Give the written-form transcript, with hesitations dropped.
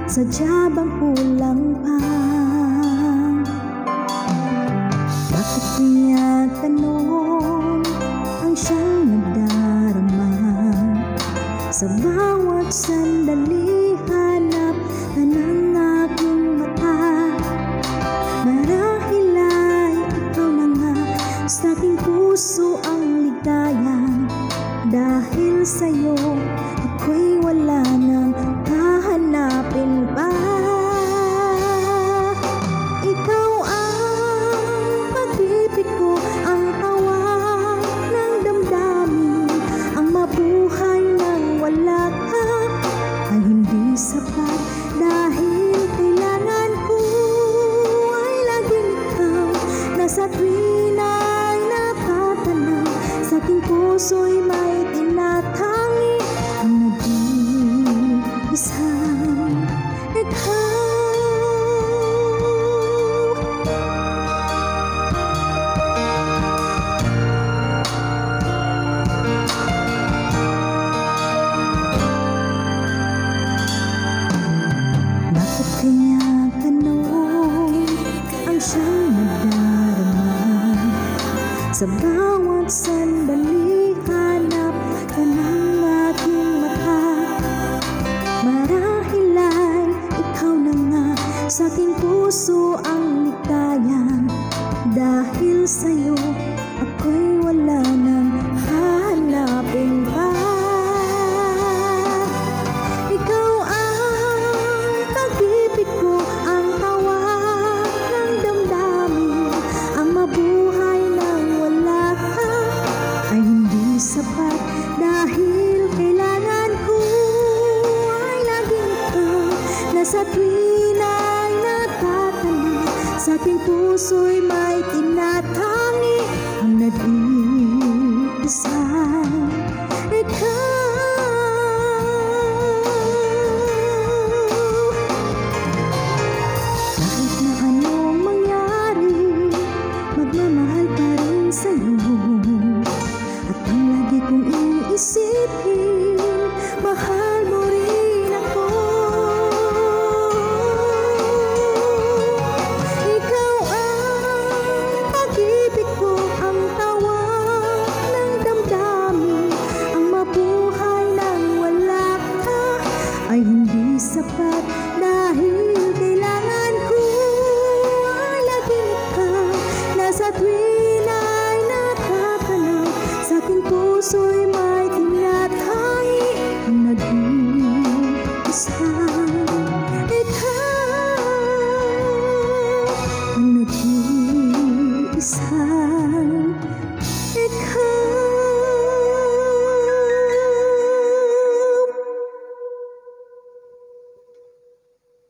Sadya bang kulang pa? Bakit tinatanong ang siyang nagdarama? Sa bawat sandali hanap ka ng aking mata. Marahil ay ikaw na nga sa aking puso ang ligaya. Dahil sa'yo ako'y wala nang hahanapin pa. Ikaw ang pag-ibig ko, ang tawag ng damdamin. Ang mabuhay nang wala ka ay hindi sapat. Dahil kailangan ko ay laging ikaw. Nasa tuwin ay natatanaw, sa aking puso'y may tinatangi ang nag-iisang ikaw. Bakit tinatanong ang siyang nagdarama? Sa bawat sandali hanap ka ng aking mata. Marahil ay ikaw na nga sa aking puso ang ligaya. Dahil sa'yo ako'y wala nang hahanapin pa. Ikaw ang pag-ibig ko, ang tawag ng damdamin. Ang mabuhay nang wala ka ay hindi sapat. Dahil kailangan ko ay laging ikaw. Nasa tuwin ay natatanaw, sa aking puso'y may tinatangi ang nag-iisang ikaw. Kahit na anong mangyari, magmamahal pa rin sa'yo. At ang lagi kong iisipin, mahal mo rin ako. Ikaw ang pag-ibig ko, ang tawag ng damdamin. Ang mabuhay nang wala ka ay hindi sapat. Dahil kailangan ko ay laging ikaw. Nasa tuwin ay natatanaw, sa aking puso'y